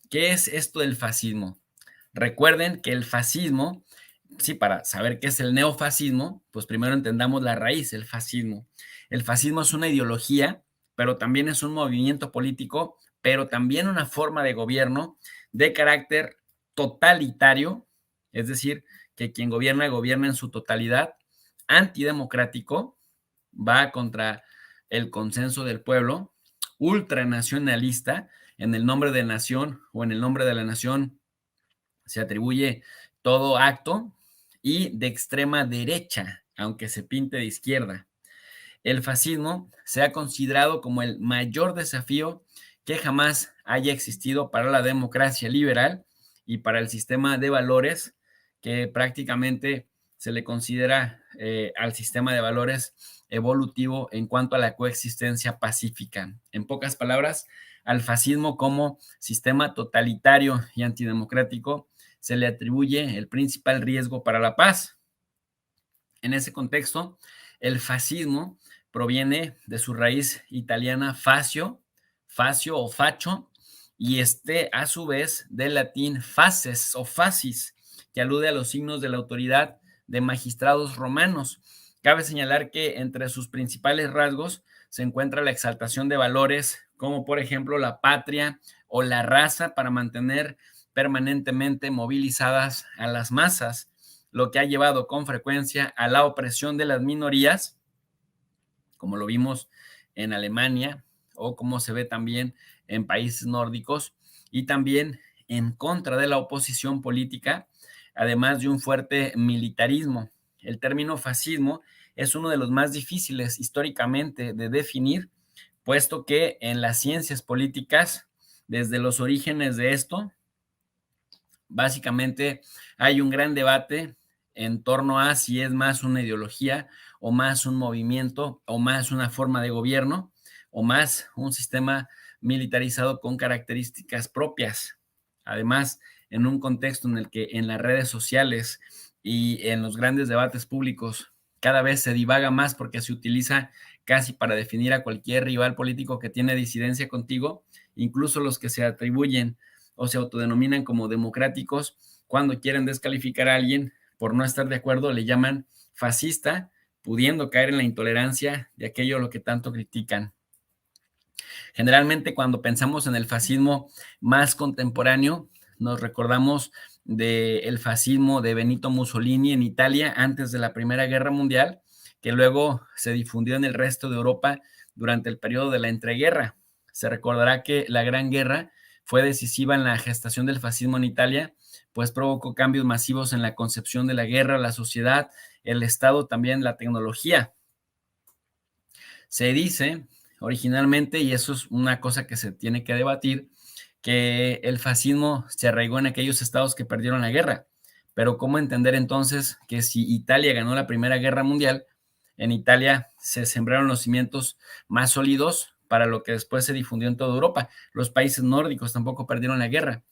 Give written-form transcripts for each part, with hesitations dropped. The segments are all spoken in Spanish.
¿Qué es esto del fascismo? Recuerden que el fascismo, sí, para saber qué es el neofascismo, pues primero entendamos la raíz, el fascismo. El fascismo es una ideología, pero también es un movimiento político, pero también una forma de gobierno de carácter totalitario, es decir, que quien gobierna, gobierna en su totalidad, antidemocrático, va contra el consenso del pueblo, ultranacionalista, en el nombre de nación o en el nombre de la nación se atribuye todo acto y de extrema derecha, aunque se pinte de izquierda. El fascismo se ha considerado como el mayor desafío que jamás haya existido para la democracia liberal y para el sistema de valores que prácticamente se le considera al sistema de valores evolutivo en cuanto a la coexistencia pacífica. En pocas palabras, al fascismo como sistema totalitario y antidemocrático se le atribuye el principal riesgo para la paz. En ese contexto, el fascismo proviene de su raíz italiana fascio, facio o facho, y a su vez del latín faces o fascis, que alude a los signos de la autoridad de magistrados romanos. Cabe señalar que entre sus principales rasgos se encuentra la exaltación de valores como por ejemplo la patria o la raza para mantener permanentemente movilizadas a las masas, lo que ha llevado con frecuencia a la opresión de las minorías, como lo vimos en Alemania o como se ve también en países nórdicos, y también en contra de la oposición política, además de un fuerte militarismo. El término fascismo es uno de los más difíciles históricamente de definir, puesto que en las ciencias políticas, desde los orígenes de esto, básicamente hay un gran debate en torno a si es más una ideología o más un movimiento o más una forma de gobierno o más un sistema militarizado con características propias. Además, en un contexto en el que en las redes sociales y en los grandes debates públicos cada vez se divaga más porque se utiliza casi para definir a cualquier rival político que tiene disidencia contigo, incluso los que se atribuyen o se autodenominan como democráticos, cuando quieren descalificar a alguien por no estar de acuerdo, le llaman fascista, pudiendo caer en la intolerancia de aquello a lo que tanto critican. Generalmente cuando pensamos en el fascismo más contemporáneo, nos recordamos del fascismo de Benito Mussolini en Italia antes de la Primera Guerra Mundial, que luego se difundió en el resto de Europa durante el periodo de la entreguerra. Se recordará que la Gran Guerra fue decisiva en la gestación del fascismo en Italia, pues provocó cambios masivos en la concepción de la guerra, la sociedad, el Estado, también la tecnología. Se dice originalmente, y eso es una cosa que se tiene que debatir, que el fascismo se arraigó en aquellos estados que perdieron la guerra. Pero ¿cómo entender entonces que si Italia ganó la Primera Guerra Mundial, en Italia se sembraron los cimientos más sólidos para lo que después se difundió en toda Europa? Los países nórdicos tampoco perdieron la guerra,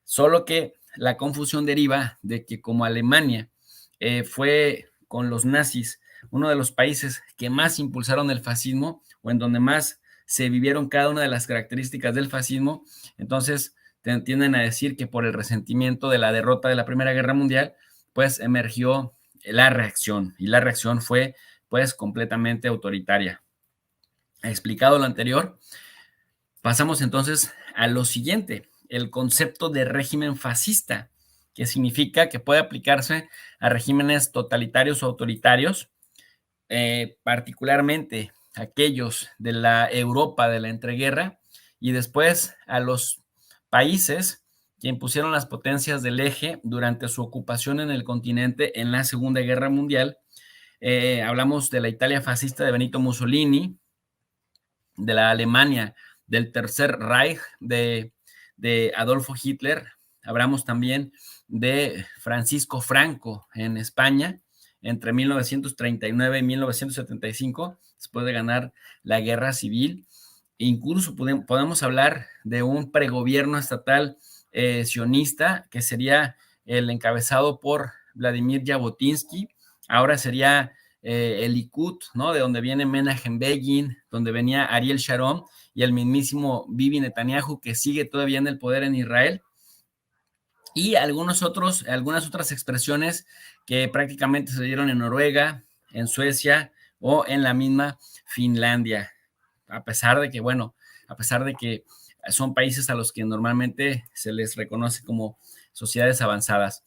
solo que la confusión deriva de que como Alemania fue con los nazis uno de los países que más impulsaron el fascismo o en donde más se vivieron cada una de las características del fascismo, entonces tienden a decir que por el resentimiento de la derrota de la Primera Guerra Mundial, pues emergió la reacción y la reacción fue pues completamente autoritaria. Explicado lo anterior, pasamos entonces a lo siguiente, el concepto de régimen fascista, que significa que puede aplicarse a regímenes totalitarios o autoritarios, particularmente aquellos de la Europa de la entreguerra, y después a los países que impusieron las potencias del eje durante su ocupación en el continente en la Segunda Guerra Mundial. Hablamos de la Italia fascista de Benito Mussolini, de la Alemania del Tercer Reich de Adolfo Hitler. Hablamos también de Francisco Franco en España entre 1939 y 1975, después de ganar la guerra civil. Incluso podemos hablar de un pregobierno estatal sionista que sería el encabezado por Vladimir Jabotinsky. Ahora sería el Likud, ¿no? De donde viene Menachem Begin, donde venía Ariel Sharon y el mismísimo Bibi Netanyahu, que sigue todavía en el poder en Israel, y algunas otras expresiones que prácticamente se dieron en Noruega, en Suecia o en la misma Finlandia, a pesar de que, bueno, a pesar de que son países a los que normalmente se les reconoce como sociedades avanzadas.